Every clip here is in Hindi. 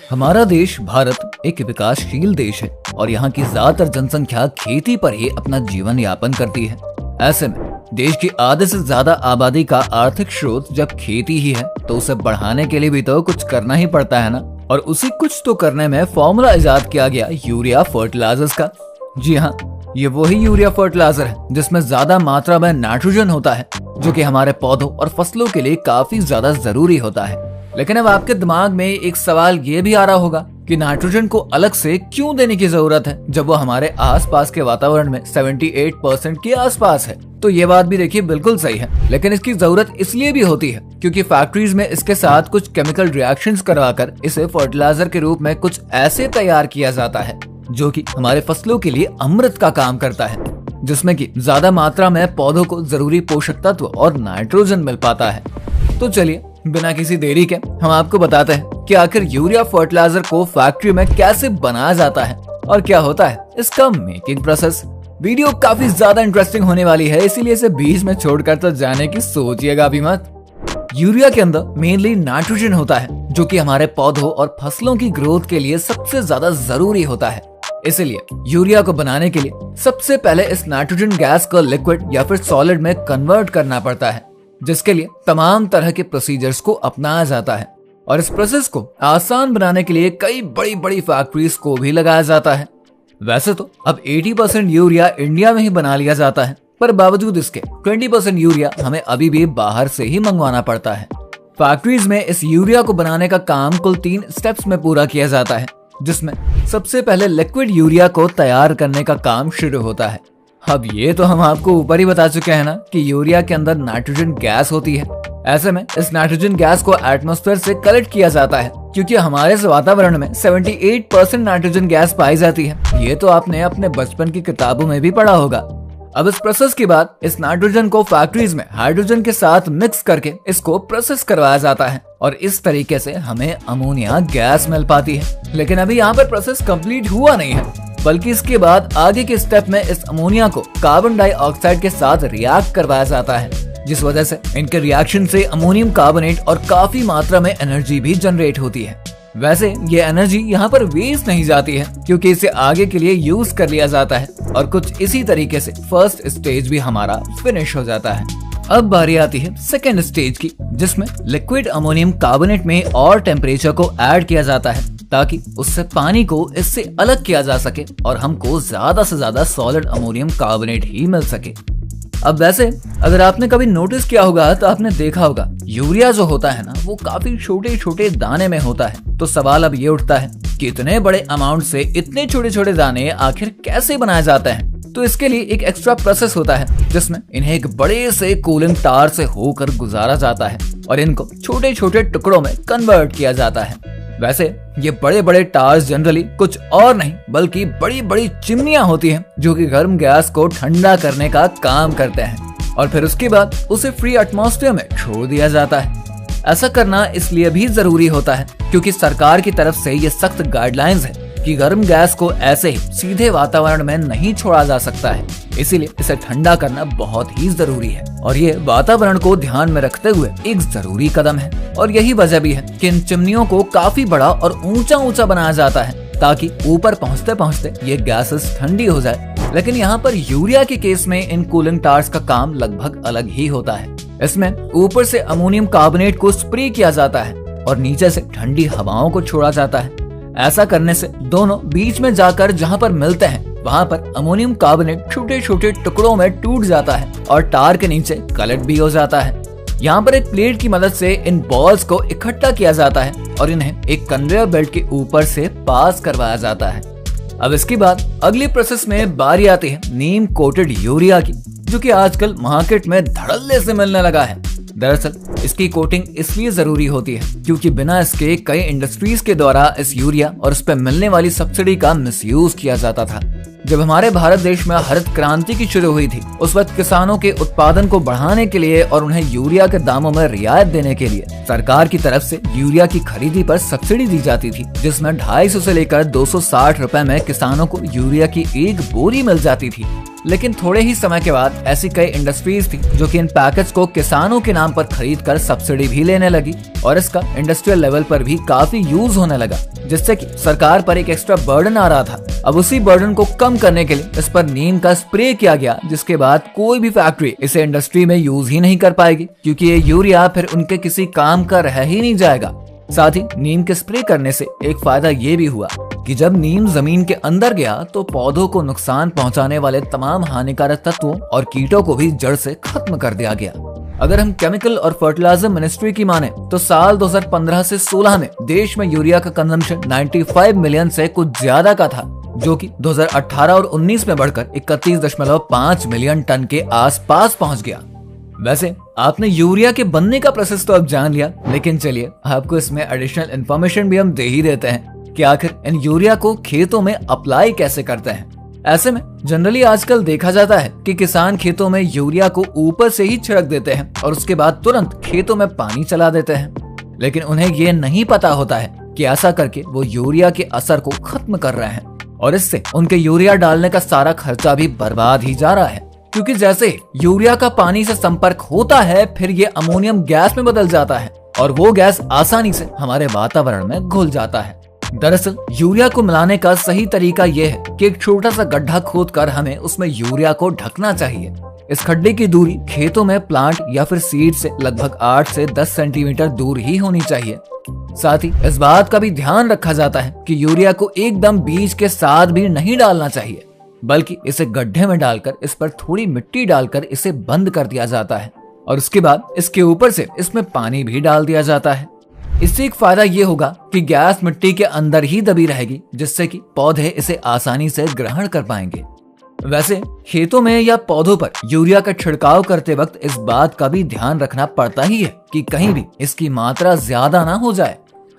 हमारा देश भारत एक विकासशील देश है और यहाँ की ज्यादातर जनसंख्या खेती पर ही अपना जीवन यापन करती है। ऐसे में देश की आधे से ज्यादा आबादी का आर्थिक स्रोत जब खेती ही है तो उसे बढ़ाने के लिए भी तो कुछ करना ही पड़ता है ना। और उसी कुछ तो करने में फॉर्मूला इजाद किया गया यूरिया फर्टिलाइजर्स का। जी हाँ, ये वही यूरिया फर्टिलाइजर है जिसमें ज्यादा मात्रा में नाइट्रोजन होता है, जो कि हमारे पौधों और फसलों के लिए काफी ज्यादा जरूरी होता है। लेकिन अब आपके दिमाग में एक सवाल ये भी आ रहा होगा कि नाइट्रोजन को अलग से क्यों देने की जरूरत है जब वो हमारे आसपास के वातावरण में 78% के आसपास है। तो ये बात भी देखिए बिल्कुल सही है, लेकिन इसकी जरूरत इसलिए भी होती है क्योंकि फैक्ट्रीज में इसके साथ कुछ केमिकल रिएक्शंस करवाकर इसे फर्टिलाइजर के रूप में कुछ ऐसे तैयार किया जाता है जो कि हमारे फसलों के लिए अमृत का काम करता है, जिसमें कि ज्यादा मात्रा में पौधों को जरूरी पोषक तत्व और नाइट्रोजन मिल पाता है। तो चलिए बिना किसी देरी के हम आपको बताते हैं कि आखिर यूरिया फर्टिलाइजर को फैक्ट्री में कैसे बनाया जाता है और क्या होता है इसका मेकिंग प्रोसेस। वीडियो काफी ज्यादा इंटरेस्टिंग होने वाली है, इसीलिए इसे बीच में छोड़कर तो जाने की सोचिएगा भी मत। यूरिया के अंदर मेनली नाइट्रोजन होता है जो कि हमारे पौधों और फसलों की ग्रोथ के लिए सबसे ज्यादा जरूरी होता है। इसलिए यूरिया को बनाने के लिए सबसे पहले इस नाइट्रोजन गैस को लिक्विड या फिर सॉलिड में कन्वर्ट करना पड़ता है, जिसके लिए तमाम तरह के प्रोसीजर्स को अपनाया जाता है। और इस प्रोसेस को आसान बनाने के लिए कई बड़ी बड़ी फैक्ट्रीज को भी लगाया जाता है। वैसे तो अब 80% यूरिया इंडिया में ही बना लिया जाता है, पर बावजूद इसके 20% यूरिया हमें अभी भी बाहर से ही मंगवाना पड़ता है। फैक्ट्रीज में इस यूरिया को बनाने का काम कुल 3 स्टेप्स में पूरा किया जाता है, जिसमें सबसे पहले लिक्विड यूरिया को तैयार करने का काम शुरू होता है। अब ये तो हम आपको ऊपर ही बता चुके हैं ना कि यूरिया के अंदर नाइट्रोजन गैस होती है। ऐसे में इस नाइट्रोजन गैस को एटमॉस्फेयर से कलेक्ट किया जाता है क्योंकि हमारे वातावरण में 78% नाइट्रोजन गैस पाई जाती है। ये तो आपने अपने बचपन की किताबों में भी पढ़ा होगा। अब इस प्रोसेस के बाद इस नाइट्रोजन को फैक्ट्रीज में हाइड्रोजन के साथ मिक्स करके इसको प्रोसेस करवाया जाता है और इस तरीके से हमें अमोनिया गैस मिल पाती है। लेकिन अभी यहाँ पर प्रोसेस कंप्लीट हुआ नहीं है, बल्कि इसके बाद आगे के स्टेप में इस अमोनिया को कार्बन डाइऑक्साइड के साथ रिएक्ट करवाया जाता है, जिस वजह से इनके रिएक्शन से अमोनियम कार्बोनेट और काफी मात्रा में एनर्जी भी जनरेट होती है। वैसे ये एनर्जी यहाँ पर वेस्ट नहीं जाती है क्योंकि इसे आगे के लिए यूज कर लिया जाता है और कुछ इसी तरीके से फर्स्ट स्टेज भी हमारा फिनिश हो जाता है। अब बारी आती है सेकेंड स्टेज की, जिसमें लिक्विड अमोनियम कार्बोनेट में और टेम्परेचर को ऐड किया जाता है ताकि उससे पानी को इससे अलग किया जा सके और हमको ज्यादा से ज्यादा सॉलिड अमोनियम कार्बोनेट ही मिल सके। अब वैसे अगर आपने कभी नोटिस किया होगा तो आपने देखा होगा यूरिया जो होता है ना वो काफी छोटे छोटे दाने में होता है। तो सवाल अब ये उठता है कि इतने बड़े अमाउंट से इतने छोटे छोटे दाने आखिर कैसे बनाए जाते हैं। तो इसके लिए एक एक्स्ट्रा प्रोसेस होता है जिसमें इन्हें एक बड़े से कूलिंग टावर से होकर गुजारा जाता है और इनको छोटे छोटे टुकड़ों में कन्वर्ट किया जाता है। वैसे ये बड़े बड़े टावर्स जनरली कुछ और नहीं बल्कि बड़ी बड़ी चिमनियां होती हैं जो कि गर्म गैस को ठंडा करने का काम करते हैं और फिर उसके बाद उसे फ्री एटमॉस्फेयर में छोड़ दिया जाता है। ऐसा करना इसलिए भी जरूरी होता है क्योंकि सरकार की तरफ से ये सख्त गाइडलाइंस है कि गर्म गैस को ऐसे ही सीधे वातावरण में नहीं छोड़ा जा सकता है, इसीलिए इसे ठंडा करना बहुत ही जरूरी है और ये वातावरण को ध्यान में रखते हुए एक जरूरी कदम है। और यही वजह भी है कि इन चिमनियों को काफी बड़ा और ऊंचा ऊंचा बनाया जाता है ताकि ऊपर पहुंचते पहुंचते ये गैसेस ठंडी हो जाए। लेकिन यहाँ पर यूरिया के केस में इन कूलिंग टावर्स का काम लगभग अलग ही होता है। इसमें ऊपर से अमोनियम कार्बोनेट को स्प्रे किया जाता है और नीचे से ठंडी हवाओं को छोड़ा जाता है। ऐसा करने से दोनों बीच में जाकर जहाँ पर मिलते हैं वहाँ पर अमोनियम कार्बोनेट छोटे छोटे टुकड़ों में टूट जाता है और टार के नीचे कलेक्ट भी हो जाता है। यहाँ पर एक प्लेट की मदद से इन बॉल्स को इकट्ठा किया जाता है और इन्हें एक कन्वेयर बेल्ट के ऊपर से पास करवाया जाता है। अब इसके बाद अगली प्रोसेस में बारी आती है नीम कोटेड यूरिया की, जो कि आजकल मार्केट में धड़ल्ले से मिलने लगा है। दरअसल इसकी कोटिंग इसलिए जरूरी होती है क्योंकि बिना इसके कई इंडस्ट्रीज के द्वारा इस यूरिया और इस पे मिलने वाली सब्सिडी का मिसयूज किया जाता था। जब हमारे भारत देश में हरित क्रांति की शुरू हुई थी उस वक्त किसानों के उत्पादन को बढ़ाने के लिए और उन्हें यूरिया के दामों में रियायत देने के लिए सरकार की तरफ से यूरिया की खरीदी पर सब्सिडी दी जाती थी, जिसमें 250 से लेकर 260 रुपए में किसानों को यूरिया की एक बोरी मिल जाती थी। लेकिन थोड़े ही समय के बाद ऐसी कई इंडस्ट्रीज थी जो कि इन पैकेज को किसानों के नाम पर खरीद कर सब्सिडी भी लेने लगी और इसका इंडस्ट्रियल लेवल पर भी काफी यूज होने लगा, जिससे कि सरकार पर एक एक्स्ट्रा बर्डन आ रहा था। अब उसी बर्डन को कम करने के लिए इस पर नीम का स्प्रे किया गया, जिसके बाद कोई भी फैक्ट्री इसे इंडस्ट्री में यूज ही नहीं कर पाएगी, क्योंकि ये यूरिया फिर उनके किसी काम का रह ही नहीं जाएगा। साथ ही नीम के स्प्रे करने से एक फायदा ये भी हुआ कि जब नीम जमीन के अंदर गया तो पौधों को नुकसान पहुंचाने वाले तमाम हानिकारक तत्वों और कीटों को भी जड़ से खत्म कर दिया गया। अगर हम केमिकल और फर्टिलाइजर मिनिस्ट्री की माने तो साल 2015 से 16 में देश में यूरिया का कंजम्पशन 95 मिलियन से कुछ ज्यादा का था, जो कि 2018 और 19 में बढ़कर 31.5 मिलियन टन के आसपास पहुंच गया। वैसे आपने यूरिया के बनने का प्रोसेस तो अब जान लिया, लेकिन चलिए आपको इसमें एडिशनल इन्फॉर्मेशन भी हम दे ही देते हैं कि आखिर इन यूरिया को खेतों में अप्लाई कैसे करते हैं। ऐसे में जनरली आजकल देखा जाता है कि किसान खेतों में यूरिया को ऊपर से ही छिड़क देते हैं और उसके बाद तुरंत खेतों में पानी चला देते हैं, लेकिन उन्हें ये नहीं पता होता है कि ऐसा करके वो यूरिया के असर को खत्म कर रहे हैं और इससे उनके यूरिया डालने का सारा खर्चा भी बर्बाद ही जा रहा है, क्योंकि जैसे यूरिया का पानी से संपर्क होता है फिर ये अमोनियम गैस में बदल जाता है और वो गैस आसानी से हमारे वातावरण में घुल जाता है। दरअसल यूरिया को मिलाने का सही तरीका यह है कि एक छोटा सा गड्ढा खोदकर हमें उसमें यूरिया को ढकना चाहिए। इस खड्डे की दूरी खेतों में प्लांट या फिर सीड से लगभग 8 से 10 सेंटीमीटर दूर ही होनी चाहिए। साथ ही इस बात का भी ध्यान रखा जाता है कि यूरिया को एकदम बीज के साथ भी नहीं डालना चाहिए, बल्कि इसे गड्ढे में डालकर इस पर थोड़ी मिट्टी डालकर इसे बंद कर दिया जाता है और उसके बाद इसके ऊपर से इसमें पानी भी डाल दिया जाता है। इससे एक फायदा ये होगा कि गैस मिट्टी के अंदर ही दबी रहेगी, जिससे कि पौधे इसे आसानी से ग्रहण कर पाएंगे। वैसे खेतों में या पौधों पर यूरिया का छिड़काव करते वक्त इस बात का भी ध्यान रखना पड़ता ही है कि कहीं भी इसकी मात्रा ज्यादा ना हो जाए,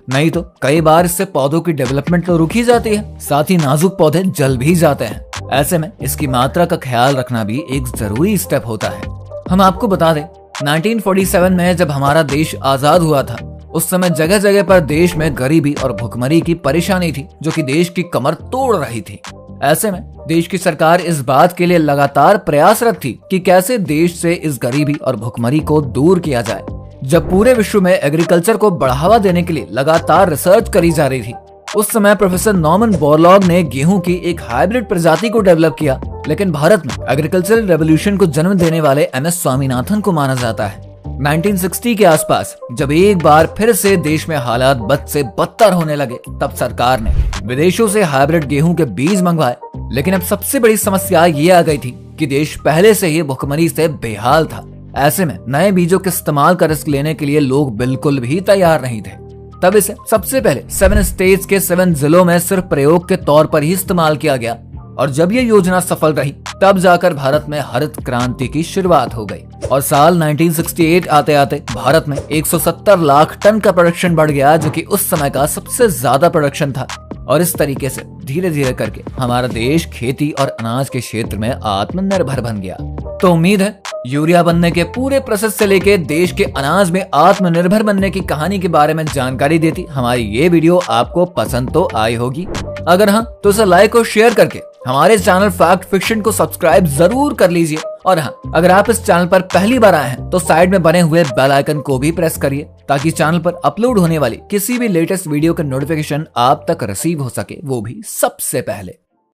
नहीं तो कई बार इससे पौधों की डेवलपमेंट तो रुक ही जाती है, साथ ही नाजुक पौधे जल भी जाते हैं। ऐसे में इसकी मात्रा का ख्याल रखना भी एक जरूरी स्टेप होता है। हम आपको बता दें 1947 में जब हमारा देश आजाद हुआ था, उस समय जगह जगह पर देश में गरीबी और भुखमरी की परेशानी थी जो कि देश की कमर तोड़ रही थी। ऐसे में देश की सरकार इस बात के लिए लगातार प्रयासरत थी कि कैसे देश से इस गरीबी और भुखमरी को दूर किया जाए। जब पूरे विश्व में एग्रीकल्चर को बढ़ावा देने के लिए लगातार रिसर्च करी जा रही थी, उस समय प्रोफेसर नॉर्मन बोरलॉग ने गेहूं की एक हाइब्रिड प्रजाति को डेवलप किया, लेकिन भारत में एग्रीकल्चरल रेवोल्यूशन को जन्म देने वाले MS स्वामीनाथन को माना जाता है। 1960 के आसपास जब एक बार फिर से देश में हालात बद से बदतर होने लगे, तब सरकार ने विदेशों से हाइब्रिड गेहूं के बीज मंगवाए। लेकिन अब सबसे बड़ी समस्या ये आ गई थी कि देश पहले से ही भुखमरी से बेहाल था। ऐसे में नए बीजों के इस्तेमाल का रिस्क लेने के लिए लोग बिल्कुल भी तैयार नहीं थे। तब इसे सबसे पहले 7 स्टेट्स के 7 जिलों में सिर्फ प्रयोग के तौर पर ही इस्तेमाल किया गया और जब ये योजना सफल रही तब जाकर भारत में हरित क्रांति की शुरुआत हो गई और साल 1968 आते आते भारत में 170 लाख टन का प्रोडक्शन बढ़ गया, जो कि उस समय का सबसे ज्यादा प्रोडक्शन था। और इस तरीके से धीरे धीरे करके हमारा देश खेती और अनाज के क्षेत्र में आत्मनिर्भर बन गया। तो उम्मीद है यूरिया बनने के पूरे प्रोसेस से लेके देश के अनाज में आत्मनिर्भर बनने की कहानी के बारे में जानकारी देती हमारी ये वीडियो आपको पसंद तो आई होगी। अगर हाँ तो इसे लाइक और शेयर करके हमारे चैनल फैक्ट फिक्शन को सब्सक्राइब जरूर कर लीजिए। और हाँ, अगर आप इस चैनल पर पहली बार आए हैं तो साइड में बने हुए बेल आइकन को भी प्रेस करिए, ताकि चैनल पर अपलोड होने वाली किसी भी लेटेस्ट वीडियो का नोटिफिकेशन आप तक रिसीव हो सके, वो भी सबसे पहले।